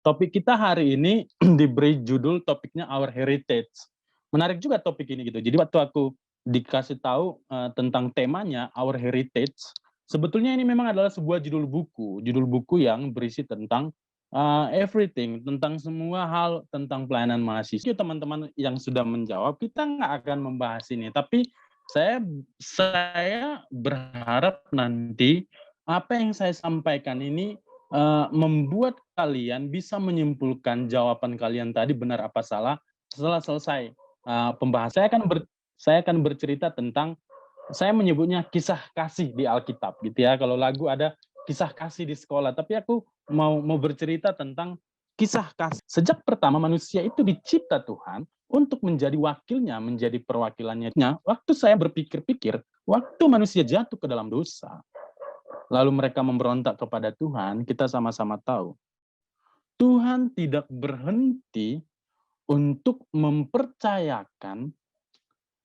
Topik kita hari ini diberi judul topiknya Our Heritage. Menarik juga topik ini gitu. Jadi waktu aku dikasih tahu tentang temanya Our Heritage, sebetulnya ini memang adalah sebuah judul buku yang berisi tentang everything, tentang semua hal tentang pelayanan mahasiswa. Teman-teman yang sudah menjawab, kita nggak akan membahas ini, tapi saya berharap nanti apa yang saya sampaikan ini membuat kalian bisa menyimpulkan jawaban kalian tadi benar apa salah setelah selesai pembahasan. Saya akan bercerita tentang, saya menyebutnya kisah kasih di Alkitab gitu ya. Kalau lagu ada kisah kasih di sekolah, tapi aku mau bercerita tentang kisah kasih. Sejak pertama manusia itu dicipta Tuhan untuk menjadi wakilnya, menjadi perwakilannya. Waktu saya berpikir-pikir, waktu manusia jatuh ke dalam dosa, lalu mereka memberontak kepada Tuhan, kita sama-sama tahu, Tuhan tidak berhenti untuk mempercayakan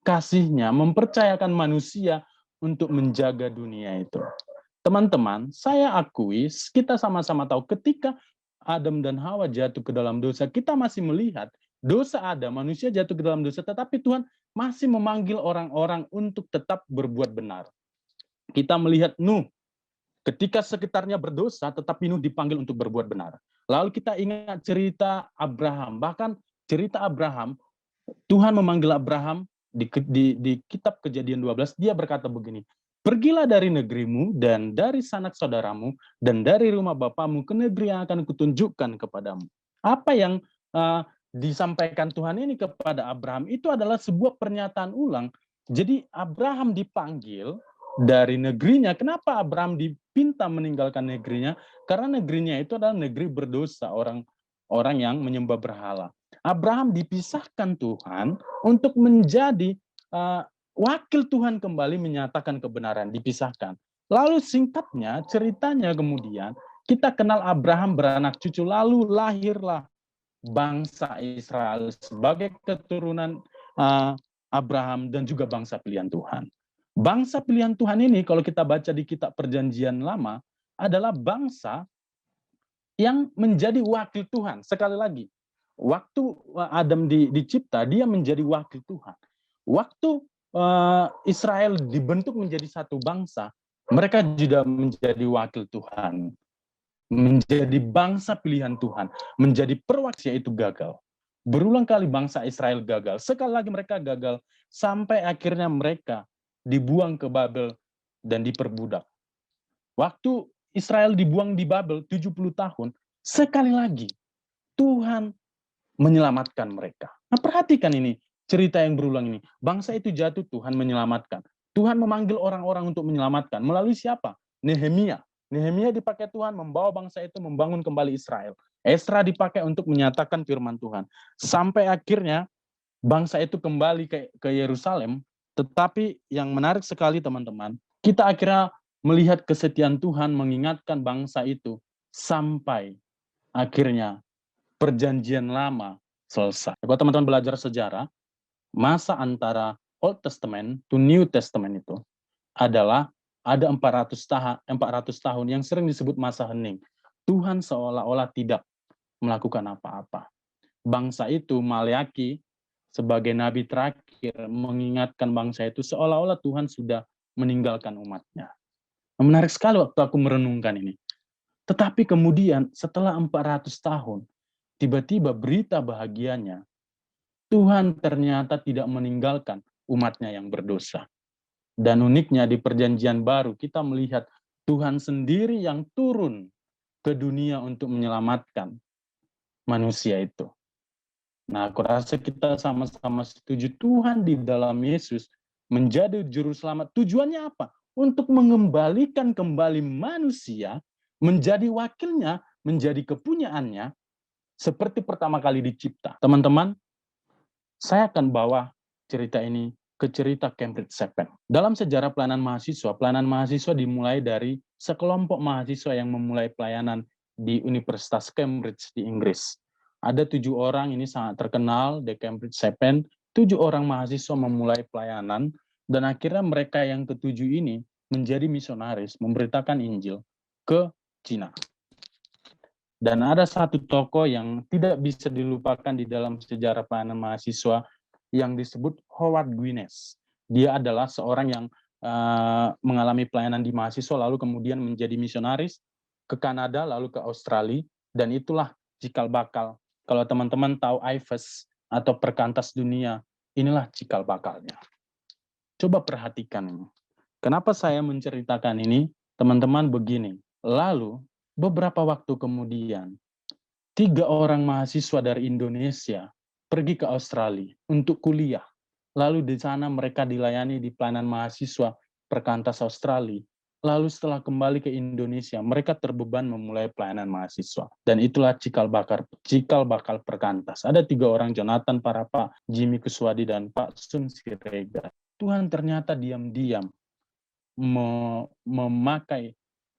kasih-Nya, mempercayakan manusia untuk menjaga dunia itu. Teman-teman, saya akui, kita sama-sama tahu ketika Adam dan Hawa jatuh ke dalam dosa, kita masih melihat dosa ada, manusia jatuh ke dalam dosa, tetapi Tuhan masih memanggil orang-orang untuk tetap berbuat benar. Kita melihat Nuh, ketika sekitarnya berdosa, tetapi Nuh dipanggil untuk berbuat benar. Lalu kita ingat cerita Abraham. Bahkan cerita Abraham, Tuhan memanggil Abraham di kitab Kejadian 12, dia berkata begini, pergilah dari negerimu dan dari sanak saudaramu dan dari rumah bapamu ke negeri yang akan kutunjukkan kepadamu. Apa yang disampaikan Tuhan ini kepada Abraham itu adalah sebuah pernyataan ulang. Jadi Abraham dipanggil dari negerinya. Kenapa Abraham dipinta meninggalkan negerinya? Karena negerinya itu adalah negeri berdosa, orang yang menyembah berhala. Abraham dipisahkan Tuhan untuk menjadi wakil Tuhan kembali menyatakan kebenaran, dipisahkan. Lalu singkatnya, ceritanya kemudian, kita kenal Abraham beranak cucu, lalu lahirlah bangsa Israel sebagai keturunan Abraham dan juga bangsa pilihan Tuhan. Bangsa pilihan Tuhan ini kalau kita baca di kitab Perjanjian Lama adalah bangsa yang menjadi wakil Tuhan. Sekali lagi, waktu Adam dicipta, dia menjadi wakil Tuhan. Waktu Israel dibentuk menjadi satu bangsa, mereka juga menjadi wakil Tuhan, menjadi bangsa pilihan Tuhan, menjadi perwakilan itu gagal. Berulang kali bangsa Israel gagal, sekali lagi mereka gagal, sampai akhirnya mereka dibuang ke Babel dan diperbudak. Waktu Israel dibuang di Babel 70 tahun, sekali lagi Tuhan menyelamatkan mereka. Nah, perhatikan ini, cerita yang berulang ini. Bangsa itu jatuh, Tuhan menyelamatkan. Tuhan memanggil orang-orang untuk menyelamatkan. Melalui siapa? Nehemia. Nehemia dipakai Tuhan membawa bangsa itu membangun kembali Israel. Esra dipakai untuk menyatakan firman Tuhan. Sampai akhirnya bangsa itu kembali ke Yerusalem. Tetapi yang menarik sekali teman-teman, kita akhirnya melihat kesetiaan Tuhan mengingatkan bangsa itu sampai akhirnya Perjanjian Lama selesai. Kalau teman-teman belajar sejarah, masa antara Old Testament to New Testament itu adalah ada 400 tahun yang sering disebut masa hening. Tuhan seolah-olah tidak melakukan apa-apa. Bangsa itu, Maleaki, sebagai nabi terakhir, mengingatkan bangsa itu seolah-olah Tuhan sudah meninggalkan umatnya. Menarik sekali waktu aku merenungkan ini. Tetapi kemudian setelah 400 tahun, tiba-tiba berita bahagianya, Tuhan ternyata tidak meninggalkan umatnya yang berdosa. Dan uniknya di perjanjian baru kita melihat Tuhan sendiri yang turun ke dunia untuk menyelamatkan manusia itu. Nah, aku rasa kita sama-sama setuju Tuhan di dalam Yesus menjadi juru selamat. Tujuannya apa? Untuk mengembalikan kembali manusia menjadi wakilnya, menjadi kepunyaannya seperti pertama kali dicipta. Teman-teman, saya akan bawa cerita ini ke cerita Cambridge Seven. Dalam sejarah pelayanan mahasiswa dimulai dari sekelompok mahasiswa yang memulai pelayanan di Universitas Cambridge di Inggris. Ada 7 orang, ini sangat terkenal, di Cambridge Seven. 7 orang mahasiswa memulai pelayanan, dan akhirnya mereka yang ketujuh ini menjadi misionaris, memberitakan Injil ke Cina. Dan ada satu tokoh yang tidak bisa dilupakan di dalam sejarah pelayanan mahasiswa yang disebut Howard Guinness. Dia adalah seorang yang mengalami pelayanan di mahasiswa lalu kemudian menjadi misionaris ke Kanada lalu ke Australia, dan itulah cikal bakal. Kalau teman-teman tahu IFES atau Perkantas Dunia, inilah cikal bakalnya. Coba perhatikan ini. Kenapa saya menceritakan ini? Teman-teman begini. Lalu beberapa waktu kemudian 3 orang mahasiswa dari Indonesia pergi ke Australia untuk kuliah. Lalu di sana mereka dilayani di pelayanan mahasiswa Perkantas Australia. Lalu setelah kembali ke Indonesia, mereka terbeban memulai pelayanan mahasiswa. Dan itulah cikal bakal Perkantas. Ada 3 orang, Jonathan Parapa, Jimmy Kuswadi, dan Pak Sun Siregar. Tuhan ternyata diam-diam memakai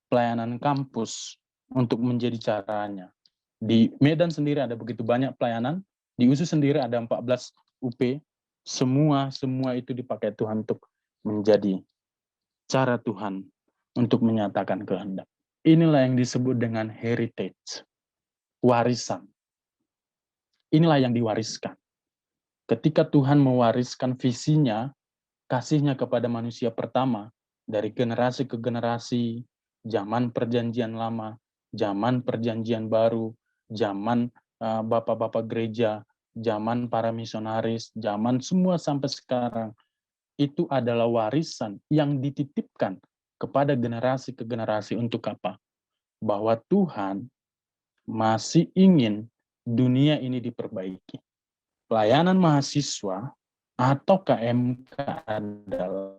pelayanan kampus untuk menjadi caranya. Di Medan sendiri ada begitu banyak pelayanan, di USU sendiri ada 14 UP, semua itu dipakai Tuhan untuk menjadi cara Tuhan untuk menyatakan kehendak. Inilah yang disebut dengan heritage, warisan. Inilah yang diwariskan. Ketika Tuhan mewariskan visinya, kasihnya kepada manusia pertama, dari generasi ke generasi, zaman perjanjian lama, zaman perjanjian baru, zaman bapak-bapak gereja, zaman para misionaris, zaman semua sampai sekarang, itu adalah warisan yang dititipkan kepada generasi ke generasi untuk apa? Bahwa Tuhan masih ingin dunia ini diperbaiki. Pelayanan mahasiswa atau KMK adalah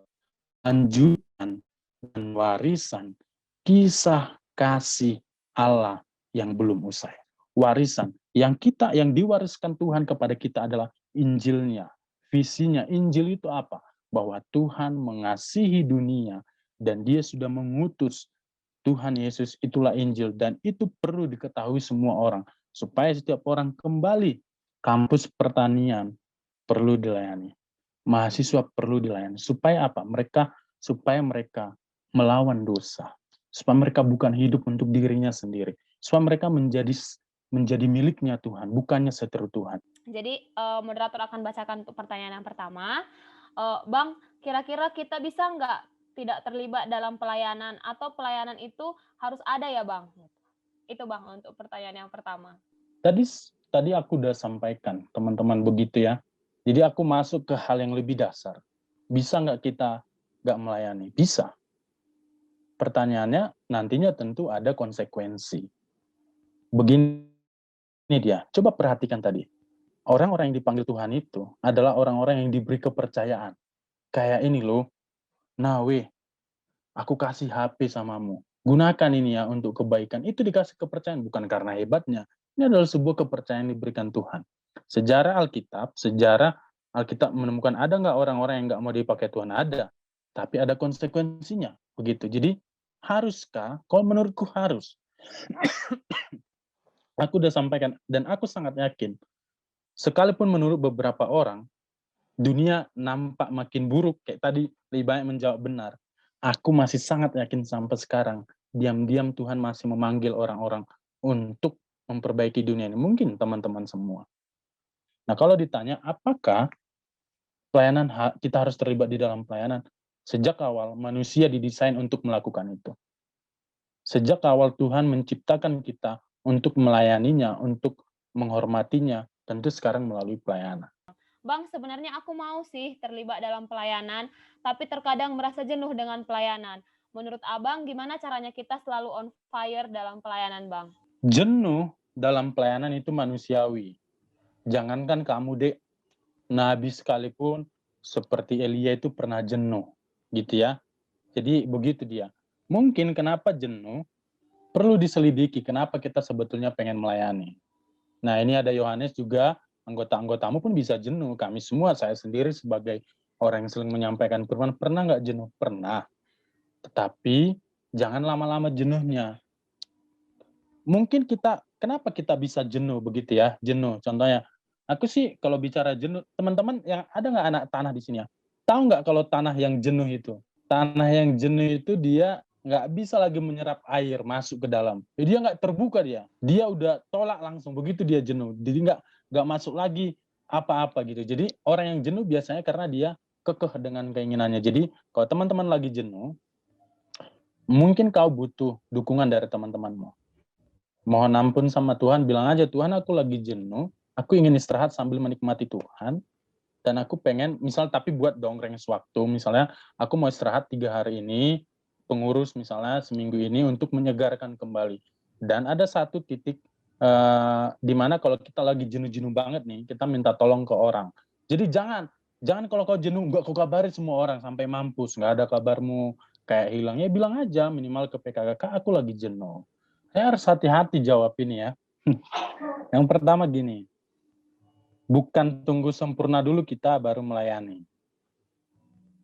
lanjutan dan warisan kisah kasih Allah yang belum usai. Warisan yang diwariskan Tuhan kepada kita adalah Injilnya, visinya. Injil itu apa? Bahwa Tuhan mengasihi dunia dan Dia sudah mengutus Tuhan Yesus, itulah Injil, dan itu perlu diketahui semua orang supaya setiap orang kembali. Kampus pertanian perlu dilayani, mahasiswa perlu dilayani. Supaya apa? Supaya mereka melawan dosa. Supaya mereka bukan hidup untuk dirinya sendiri. Supaya mereka menjadi miliknya Tuhan, bukannya seteru Tuhan. Jadi moderator akan bacakan untuk pertanyaan yang pertama. Bang, kira-kira kita bisa nggak tidak terlibat dalam pelayanan, atau pelayanan itu harus ada ya Bang? Itu Bang untuk pertanyaan yang pertama. Tadi aku udah sampaikan, teman-teman, begitu ya. Jadi aku masuk ke hal yang lebih dasar. Bisa nggak kita nggak melayani? Bisa. Pertanyaannya nantinya tentu ada konsekuensi. Begini dia, coba perhatikan tadi. Orang-orang yang dipanggil Tuhan itu adalah orang-orang yang diberi kepercayaan. Kayak ini loh, nah aku kasih HP samamu. Gunakan ini ya untuk kebaikan. Itu dikasih kepercayaan, bukan karena hebatnya. Ini adalah sebuah kepercayaan yang diberikan Tuhan. Sejarah Alkitab menemukan ada nggak orang-orang yang nggak mau dipakai Tuhan? Ada. Tapi ada konsekuensinya. Begitu. Jadi, haruskah? Kalau menurutku harus. Aku udah sampaikan, dan aku sangat yakin, sekalipun menurut beberapa orang, dunia nampak makin buruk, kayak tadi lebih banyak menjawab benar, aku masih sangat yakin sampai sekarang, diam-diam Tuhan masih memanggil orang-orang untuk memperbaiki dunia ini. Mungkin teman-teman semua. Nah, kalau ditanya, apakah kita harus terlibat di dalam pelayanan? Sejak awal, manusia didesain untuk melakukan itu. Sejak awal Tuhan menciptakan kita untuk melayaninya, untuk menghormatinya, tentu sekarang melalui pelayanan. Bang, sebenarnya aku mau sih terlibat dalam pelayanan, tapi terkadang merasa jenuh dengan pelayanan. Menurut Abang, gimana caranya kita selalu on fire dalam pelayanan, Bang? Jenuh dalam pelayanan itu manusiawi. Jangankan kamu, Dek, Nabi sekalipun seperti Elia itu pernah jenuh, gitu ya. Jadi begitu dia. Mungkin kenapa jenuh, perlu diselidiki kenapa kita sebetulnya pengen melayani. Nah, ini ada Yohanes juga, anggota-anggotamu pun bisa jenuh. Kami semua, saya sendiri sebagai orang yang sering menyampaikan firman, pernah nggak jenuh? Pernah. Tetapi jangan lama-lama jenuhnya. Mungkin kenapa kita bisa jenuh begitu ya? Jenuh, contohnya, aku sih kalau bicara jenuh, teman-teman yang ada nggak anak tanah di sini ya? Tahu nggak kalau tanah yang jenuh itu? Tanah yang jenuh itu dia nggak bisa lagi menyerap air masuk ke dalam. Dia nggak terbuka dia udah tolak langsung begitu dia jenuh. Jadi nggak masuk lagi apa-apa gitu. Jadi orang yang jenuh biasanya karena dia kekeh dengan keinginannya. Jadi kalau teman-teman lagi jenuh, mungkin kau butuh dukungan dari teman-temanmu. Mohon ampun sama Tuhan, bilang aja, Tuhan aku lagi jenuh, aku ingin istirahat sambil menikmati Tuhan, dan aku pengen, misal tapi buat dongeng sewaktu, misalnya aku mau istirahat 3 hari ini, pengurus misalnya seminggu ini untuk menyegarkan kembali. Dan ada satu titik di mana kalau kita lagi jenuh-jenuh banget nih, kita minta tolong ke orang. Jadi jangan kalau kau jenuh, nggak kau kabari semua orang sampai mampus, nggak ada kabarmu kayak hilang. Ya bilang aja minimal ke PKK, Kak, aku lagi jenuh. Saya harus hati-hati jawab ini ya. Yang pertama gini, bukan tunggu sempurna dulu kita baru melayani.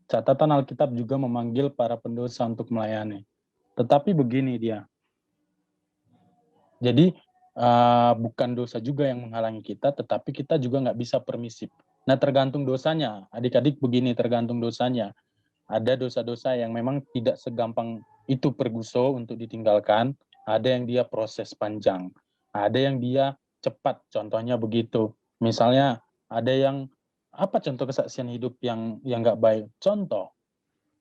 Catatan Alkitab juga memanggil para pendosa untuk melayani. Tetapi begini dia. Jadi bukan dosa juga yang menghalangi kita, tetapi kita juga nggak bisa permisif. Nah tergantung dosanya. Adik-adik begini, tergantung dosanya. Ada dosa-dosa yang memang tidak segampang itu perguso untuk ditinggalkan. Ada yang dia proses panjang. Ada yang dia cepat, contohnya begitu. Misalnya ada yang, apa contoh kesaksian hidup yang nggak baik? Contoh,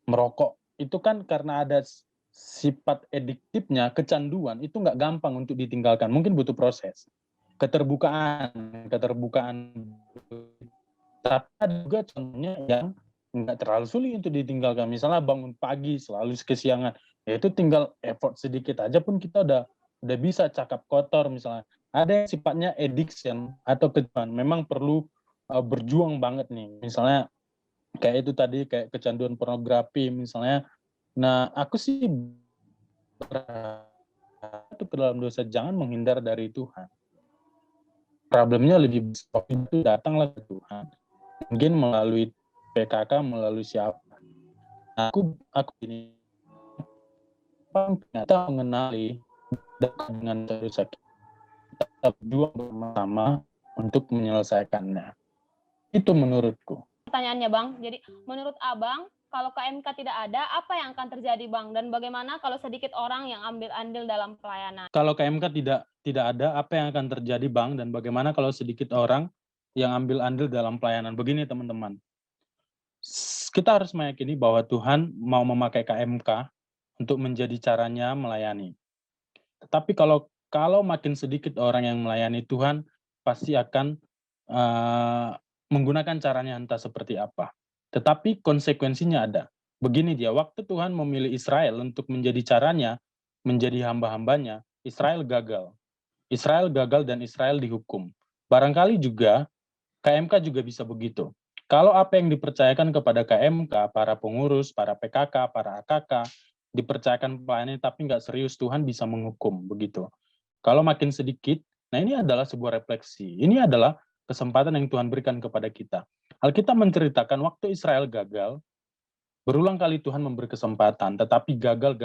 merokok. Itu kan karena ada sifat ediktifnya, kecanduan, itu nggak gampang untuk ditinggalkan. Mungkin butuh proses. Keterbukaan. Tapi ada juga contohnya yang nggak terlalu sulit untuk ditinggalkan. Misalnya bangun pagi selalu kesiangan, ya itu tinggal effort sedikit aja pun kita udah bisa cakap kotor misalnya. Ada yang sifatnya addiction atau kecanduan, memang perlu berjuang banget nih. Misalnya kayak itu tadi, kayak kecanduan pornografi misalnya. Nah, aku sih itu ke dalam dosa, jangan menghindar dari Tuhan. Problemnya lebih besar itu datanglah ke Tuhan. Mungkin melalui PKK, melalui siapa. Nah, aku ini ternyata mengenali dengan dosa kita berjuang bersama untuk menyelesaikannya. Itu menurutku. Pertanyaannya Bang, jadi menurut Abang, kalau KMK tidak ada, apa yang akan terjadi Bang? Dan bagaimana kalau sedikit orang yang ambil andil dalam pelayanan? Kalau KMK tidak ada, apa yang akan terjadi Bang? Dan bagaimana kalau sedikit orang yang ambil andil dalam pelayanan? Begini teman-teman, kita harus meyakini bahwa Tuhan mau memakai KMK untuk menjadi caranya melayani. Tetapi kalau makin sedikit orang yang melayani, Tuhan pasti akan menggunakan caranya entah seperti apa. Tetapi konsekuensinya ada. Begini dia, waktu Tuhan memilih Israel untuk menjadi caranya, menjadi hamba-hambanya, Israel gagal. Israel gagal dan Israel dihukum. Barangkali juga KMK juga bisa begitu. Kalau apa yang dipercayakan kepada KMK, para pengurus, para PKK, para AKK, dipercayakan pelayanan tapi nggak serius, Tuhan bisa menghukum begitu. Kalau makin sedikit, nah ini adalah sebuah refleksi. Ini adalah kesempatan yang Tuhan berikan kepada kita. Alkitab menceritakan waktu Israel gagal, berulang kali Tuhan memberi kesempatan, tetapi gagal,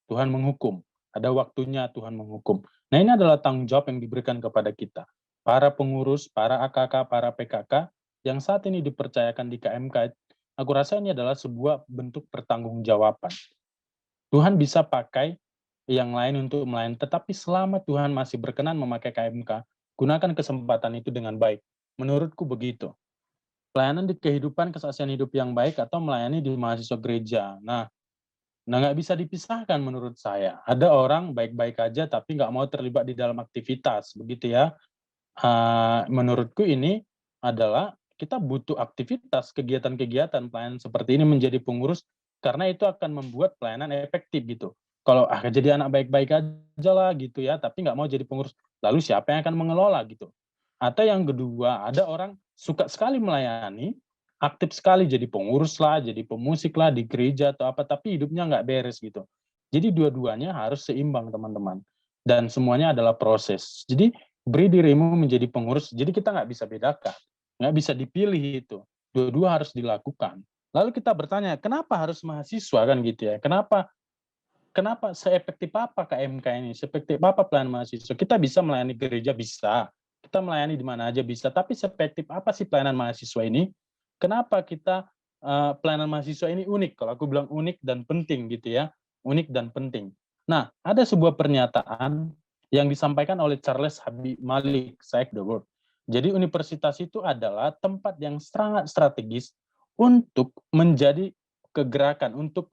Tuhan menghukum. Ada waktunya Tuhan menghukum. Nah ini adalah tanggung jawab yang diberikan kepada kita. Para pengurus, para AKK, para PKK, yang saat ini dipercayakan di KMK, aku rasa ini adalah sebuah bentuk pertanggungjawaban. Tuhan bisa pakai yang lain untuk melayani, tetapi selama Tuhan masih berkenan memakai KMK, gunakan kesempatan itu dengan baik. Menurutku begitu. Pelayanan di kehidupan kesaksian hidup yang baik atau melayani di mahasiswa gereja. Nah nggak bisa dipisahkan menurut saya. Ada orang baik-baik aja tapi nggak mau terlibat di dalam aktivitas, begitu ya. Menurutku ini adalah kita butuh aktivitas, kegiatan-kegiatan pelayanan seperti ini menjadi pengurus, karena itu akan membuat pelayanan efektif gitu. Kalau jadi anak baik-baik aja lah gitu ya, tapi nggak mau jadi pengurus, lalu siapa yang akan mengelola gitu? Atau yang kedua, ada orang suka sekali melayani, aktif sekali jadi pengurus lah, jadi pemusik lah di gereja atau apa, tapi hidupnya nggak beres gitu. Jadi dua-duanya harus seimbang teman-teman. Dan semuanya adalah proses. Jadi beri dirimu menjadi pengurus, jadi kita nggak bisa bedakan. Nggak bisa dipilih itu. Dua-dua harus dilakukan. Lalu kita bertanya, kenapa harus mahasiswa kan gitu ya? Kenapa seefektif apa KMK ini? Seefektif apa pelayanan mahasiswa? Kita bisa melayani gereja, bisa. Kita melayani di mana aja bisa. Tapi seefektif apa sih pelayanan mahasiswa ini? Kenapa kita pelayanan mahasiswa ini unik? Kalau aku bilang unik dan penting gitu ya. unik dan penting. Nah, ada sebuah pernyataan yang disampaikan oleh Charles Habib Malik Sheikh the World. Jadi universitas itu adalah tempat yang sangat strategis untuk menjadi kegerakan, untuk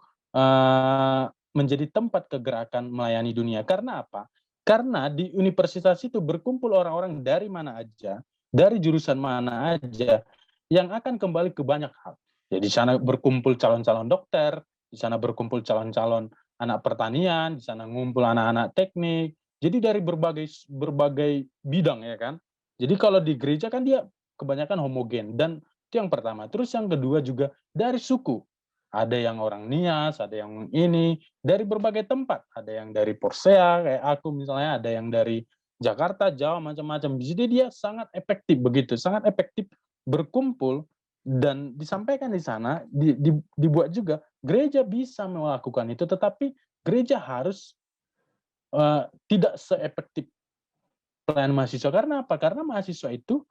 menjadi tempat kegerakan melayani dunia. Karena apa? Karena di universitas itu berkumpul orang-orang dari mana aja, dari jurusan mana aja, yang akan kembali ke banyak hal. Jadi di sana berkumpul calon-calon dokter, di sana berkumpul calon-calon anak pertanian, di sana ngumpul anak-anak teknik. Jadi dari berbagai berbagai bidang ya kan. Jadi kalau di gereja kan dia kebanyakan homogen dan itu yang pertama. Terus yang kedua juga dari suku. Ada yang orang Nias, ada yang ini dari berbagai tempat. Ada yang dari Porsea kayak aku misalnya, ada yang dari Jakarta, Jawa macam-macam. Jadi dia sangat efektif begitu, sangat efektif berkumpul dan disampaikan di sana, dibuat juga gereja bisa melakukan itu, tetapi gereja harus tidak seefektif pelayanan mahasiswa. Karena apa? Karena mahasiswa itu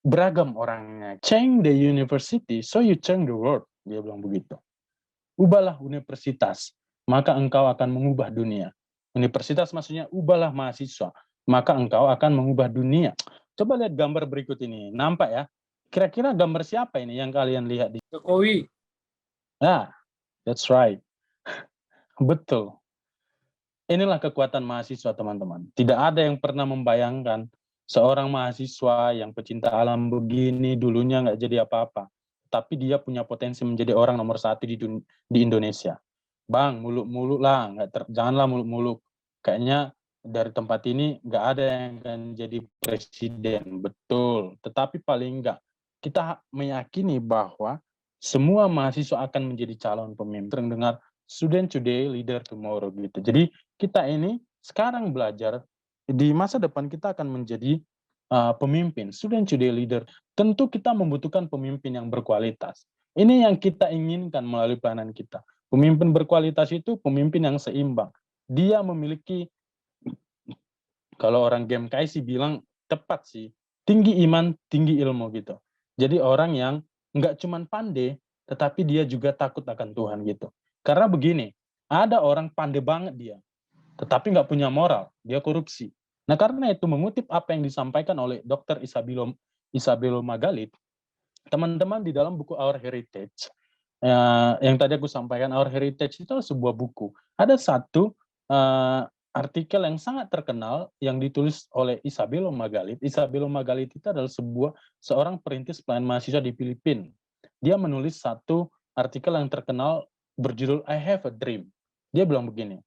beragam orangnya. Change the university, so you change the world. Dia bilang begitu. Ubahlah universitas, maka engkau akan mengubah dunia. Universitas maksudnya ubahlah mahasiswa, maka engkau akan mengubah dunia. Coba lihat gambar berikut ini. Nampak ya? Kira-kira gambar siapa ini yang kalian lihat? Jokowi. Ah, that's right. Betul. Inilah kekuatan mahasiswa, teman-teman. Tidak ada yang pernah membayangkan seorang mahasiswa yang pecinta alam begini dulunya nggak jadi apa-apa. Tapi dia punya potensi menjadi orang nomor satu di Indonesia. Bang, muluk-muluk lah, janganlah muluk-muluk. Kayaknya dari tempat ini nggak ada yang akan jadi presiden, betul. Tetapi paling nggak, kita meyakini bahwa semua mahasiswa akan menjadi calon pemimpin. Dengar student today, leader tomorrow gitu. Jadi kita ini sekarang belajar, di masa depan kita akan menjadi pemimpin, student today leader. Tentu kita membutuhkan pemimpin yang berkualitas. Ini yang kita inginkan melalui pelayanan kita. Pemimpin berkualitas itu pemimpin yang seimbang. Dia memiliki, kalau orang game sih bilang tepat sih, tinggi iman, tinggi ilmu gitu. Jadi orang yang nggak cuman pandai, tetapi dia juga takut akan Tuhan gitu. Karena begini, ada orang pandai banget dia, tetapi nggak punya moral, dia korupsi. Nah karena itu mengutip apa yang disampaikan oleh Dr. Isabel Magalit, teman-teman di dalam buku Our Heritage, yang tadi aku sampaikan, Our Heritage itu sebuah buku. Ada satu artikel yang sangat terkenal yang ditulis oleh Isabel Magalit. Isabel Magalit itu adalah seorang perintis pelayanan mahasiswa di Filipina. Dia menulis satu artikel yang terkenal berjudul I Have a Dream. Dia bilang begini,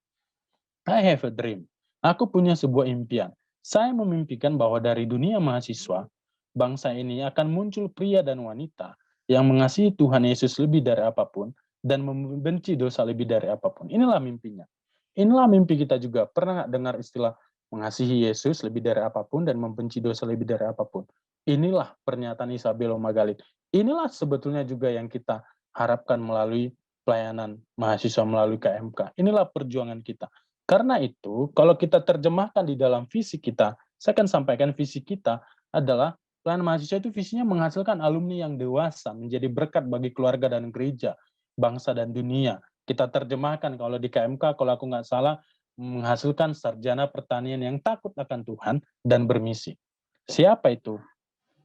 I have a dream. Aku punya sebuah impian. Saya memimpikan bahwa dari dunia mahasiswa, bangsa ini akan muncul pria dan wanita yang mengasihi Tuhan Yesus lebih dari apapun dan membenci dosa lebih dari apapun. Inilah mimpinya. Inilah mimpi kita juga. Pernah nggak dengar istilah mengasihi Yesus lebih dari apapun dan membenci dosa lebih dari apapun? Inilah pernyataan Isabel Magalit. Inilah sebetulnya juga yang kita harapkan melalui pelayanan mahasiswa melalui KMK. Inilah perjuangan kita. Karena itu, kalau kita terjemahkan di dalam visi kita, saya akan sampaikan visi kita adalah pelayanan mahasiswa itu visinya menghasilkan alumni yang dewasa, menjadi berkat bagi keluarga dan gereja, bangsa dan dunia. Kita terjemahkan kalau di KMK, kalau aku nggak salah, menghasilkan sarjana pertanian yang takut akan Tuhan dan bermisi. Siapa itu?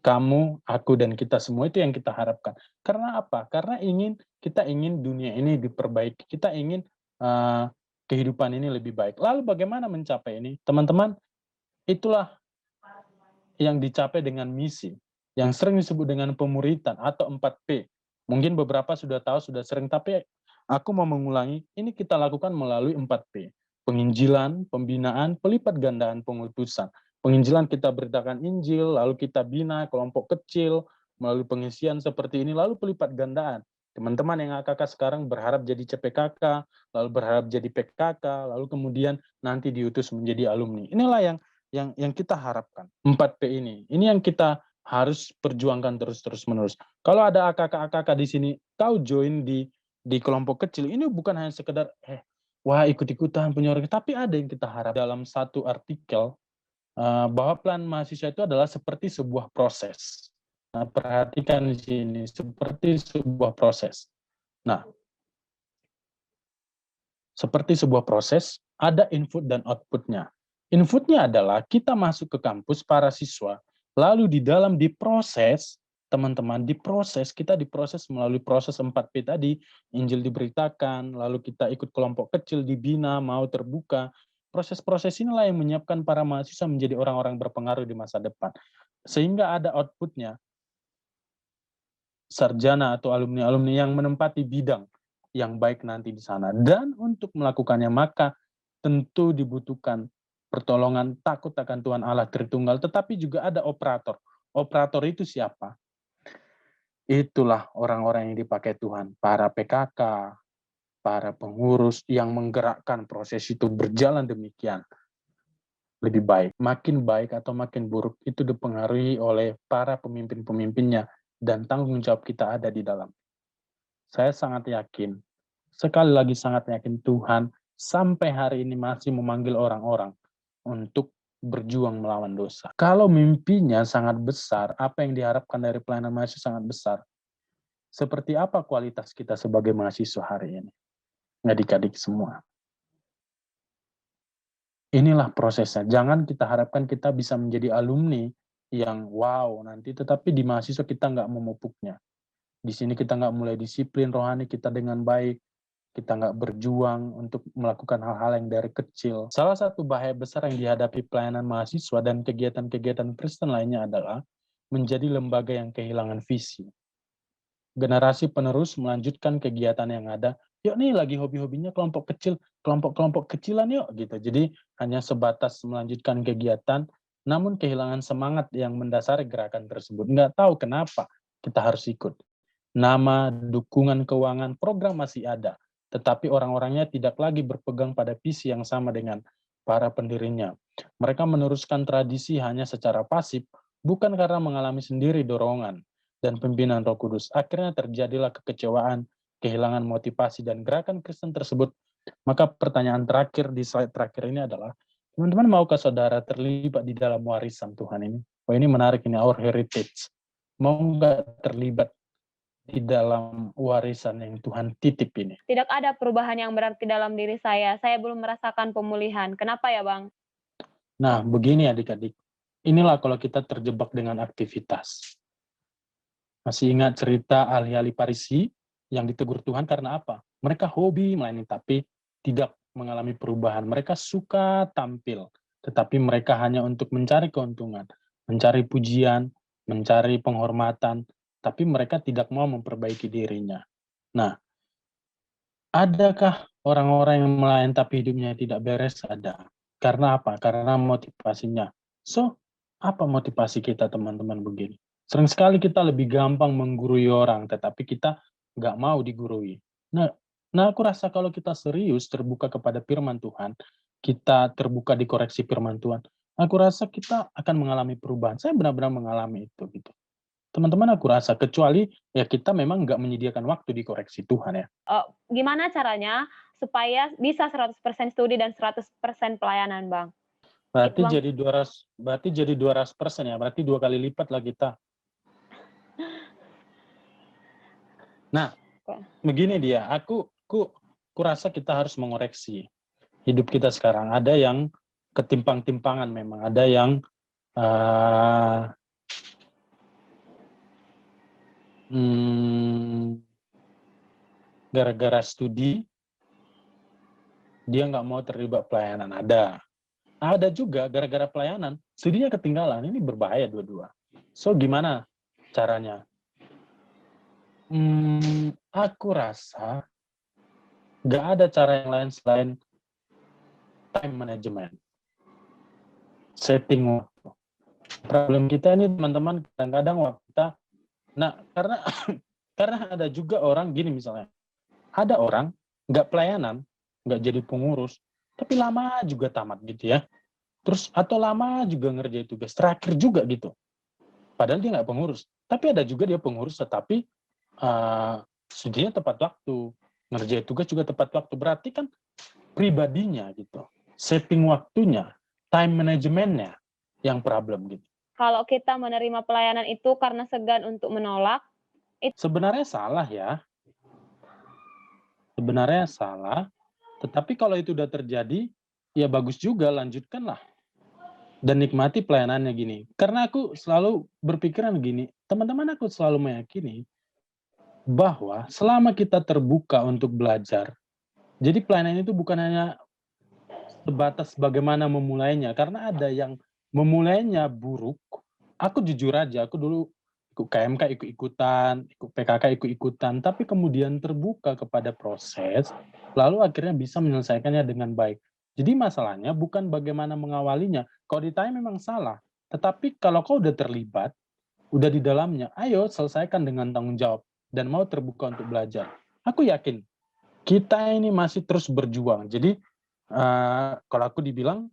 Kamu, aku, dan kita semua itu yang kita harapkan. Karena apa? Karena kita ingin dunia ini diperbaiki. Kita ingin kehidupan ini lebih baik. Lalu bagaimana mencapai ini? Teman-teman, itulah yang dicapai dengan misi, yang sering disebut dengan pemuritan atau 4P. Mungkin beberapa sudah tahu, sudah sering, tapi aku mau mengulangi, ini kita lakukan melalui 4P. Penginjilan, pembinaan, pelipat gandaan pengutusan. Penginjilan kita beritakan Injil, lalu kita bina kelompok kecil, melalui pengisian seperti ini, lalu pelipat gandaan. Teman-teman yang AKK sekarang berharap jadi CPKK, lalu berharap jadi PKK, lalu kemudian nanti diutus menjadi alumni. Inilah yang kita harapkan. 4P ini. Ini yang kita harus perjuangkan terus menerus. Kalau ada AKK di sini, kau join di kelompok kecil, ini bukan hanya sekedar wah ikut-ikutan punya orang, tapi ada yang kita harap. Dalam satu artikel bahwa plan mahasiswa itu adalah seperti sebuah proses. Nah, perhatikan di sini, seperti sebuah proses. Nah, Seperti sebuah proses, ada input dan output-nya. Input-nya adalah kita masuk ke kampus, para siswa, lalu diproses, teman-teman, kita diproses melalui proses 4P tadi, Injil diberitakan, lalu kita ikut kelompok kecil, dibina, mau terbuka. Proses-proses inilah yang menyiapkan para mahasiswa menjadi orang-orang berpengaruh di masa depan. Sehingga ada output-nya, sarjana atau alumni-alumni yang menempati bidang yang baik nanti di sana. Dan untuk melakukannya maka tentu dibutuhkan pertolongan, takut akan Tuhan Allah Tritunggal, tetapi juga ada operator. Operator itu siapa? Itulah orang-orang yang dipakai Tuhan, para PKK, para pengurus yang menggerakkan proses itu berjalan demikian. Lebih baik, makin baik atau makin buruk itu dipengaruhi oleh para pemimpin-pemimpinnya, dan tanggung jawab kita ada di dalam. Saya sangat yakin, sekali lagi sangat yakin, Tuhan sampai hari ini masih memanggil orang-orang untuk berjuang melawan dosa. Kalau mimpinya sangat besar, apa yang diharapkan dari pelayanan mahasiswa sangat besar, seperti apa kualitas kita sebagai mahasiswa hari ini? Adik-adik semua. Inilah prosesnya. Jangan kita harapkan kita bisa menjadi alumni yang wow nanti, tetapi di mahasiswa kita nggak memupuknya. Di sini kita nggak mulai disiplin rohani kita dengan baik, kita nggak berjuang untuk melakukan hal-hal yang dari kecil. Salah satu bahaya besar yang dihadapi pelayanan mahasiswa dan kegiatan-kegiatan Kristen lainnya adalah menjadi lembaga yang kehilangan visi. Generasi penerus melanjutkan kegiatan yang ada. Yuk nih lagi hobi-hobinya kelompok kecil, kelompok-kelompok kecilan yuk gitu. Jadi hanya sebatas melanjutkan kegiatan, namun kehilangan semangat yang mendasari gerakan tersebut. Nggak tahu kenapa kita harus ikut. Nama, dukungan keuangan, program masih ada, tetapi orang-orangnya tidak lagi berpegang pada visi yang sama dengan para pendirinya. Mereka meneruskan tradisi hanya secara pasif, bukan karena mengalami sendiri dorongan dan pimpinan Roh Kudus. Akhirnya terjadilah kekecewaan, kehilangan motivasi, dan gerakan Kristen tersebut. Maka pertanyaan terakhir di slide terakhir ini adalah, teman-teman maukah saudara terlibat di dalam warisan Tuhan ini? Oh ini menarik ini, our heritage. Mau nggak terlibat di dalam warisan yang Tuhan titip ini? Tidak ada perubahan yang berarti dalam diri saya. Saya belum merasakan pemulihan. Kenapa ya, Bang? Nah, begini adik-adik. Inilah kalau kita terjebak dengan aktivitas. Masih ingat cerita ahli-ahli Farisi yang ditegur Tuhan karena apa? Mereka hobi melayani tapi tidak mengalami perubahan. Mereka suka tampil, tetapi mereka hanya untuk mencari keuntungan, mencari pujian, mencari penghormatan, tapi mereka tidak mau memperbaiki dirinya. Nah, adakah orang-orang yang melayani tapi hidupnya tidak beres? Ada. Karena apa? Karena motivasinya. So, apa motivasi kita teman-teman begini? Sering sekali kita lebih gampang menggurui orang, tetapi kita nggak mau digurui. Nah, aku rasa kalau kita serius terbuka kepada firman Tuhan, kita terbuka dikoreksi firman Tuhan, aku rasa kita akan mengalami perubahan. Saya benar-benar mengalami itu gitu. Teman-teman aku rasa, kecuali ya kita memang nggak menyediakan waktu dikoreksi Tuhan ya. Gimana caranya supaya bisa 100% studi dan 100% pelayanan, Bang? Berarti Bang. jadi 200% ya, berarti 2 kali lipat lah kita. Nah, begini dia, aku rasa kita harus mengoreksi hidup kita sekarang. Ada yang ketimpang-timpangan memang, ada yang gara-gara studi dia nggak mau terlibat pelayanan. Ada juga gara-gara pelayanan studinya ketinggalan. Ini berbahaya dua-dua. So gimana caranya? Aku rasa nggak ada cara yang lain selain time management, setting waktu. Problem kita ini teman-teman kadang-kadang waktu kita, nah karena ada juga orang gini misalnya, ada orang nggak pelayanan, nggak jadi pengurus, tapi lama juga tamat gitu ya. Terus atau lama juga ngerjain tugas, terakhir juga gitu. Padahal dia nggak pengurus. Tapi ada juga dia pengurus, tetapi studinya tepat waktu, ngerjain tugas juga tepat waktu. Berarti kan pribadinya gitu, setting waktunya, time managementnya yang problem gitu. Kalau kita menerima pelayanan itu karena segan untuk menolak, Sebenarnya salah ya. Sebenarnya salah, Tetapi kalau itu udah terjadi, ya bagus juga, lanjutkanlah. Dan nikmati pelayanannya gini. Karena aku selalu berpikiran gini, teman-teman aku selalu meyakini bahwa selama kita terbuka untuk belajar, jadi pelayanan itu bukan hanya sebatas bagaimana memulainya, karena ada yang memulainya buruk. Aku jujur aja, aku dulu ikut KMK ikut-ikutan, ikut PKK ikut-ikutan, tapi kemudian terbuka kepada proses, lalu akhirnya bisa menyelesaikannya dengan baik. Jadi masalahnya bukan bagaimana mengawalinya, kalau ditanya memang salah, tetapi kalau kau udah terlibat, udah di dalamnya, ayo selesaikan dengan tanggung jawab, dan mau terbuka untuk belajar. Aku yakin, kita ini masih terus berjuang. Jadi, kalau aku dibilang,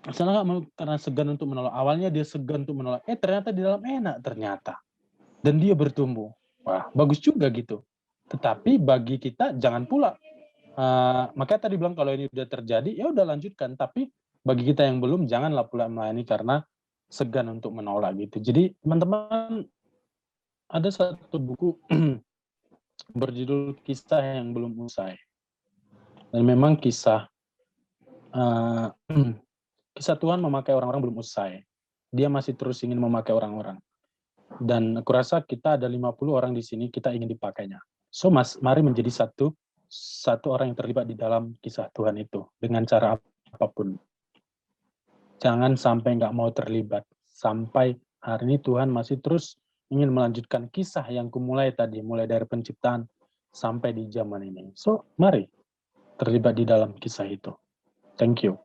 misalnya nggak mau karena segan untuk menolak. Awalnya dia segan untuk menolak, ternyata di dalam enak ternyata. Dan dia bertumbuh. Wah, bagus juga gitu. Tetapi bagi kita jangan pula, makanya tadi bilang kalau ini udah terjadi, ya udah lanjutkan. Tapi bagi kita yang belum, janganlah pula melayani karena segan untuk menolak gitu. Jadi teman-teman, ada satu buku berjudul Kisah yang Belum Usai. Dan memang kisah kisah Tuhan memakai orang-orang belum usai. Dia masih terus ingin memakai orang-orang. Dan aku rasa kita ada 50 orang di sini, kita ingin dipakainya. So, mari menjadi satu orang yang terlibat di dalam kisah Tuhan itu, dengan cara apapun. Jangan sampai nggak mau terlibat. Sampai hari ini Tuhan masih terus ingin melanjutkan kisah yang kumulai tadi, mulai dari penciptaan sampai di zaman ini. So, mari terlibat di dalam kisah itu. Thank you.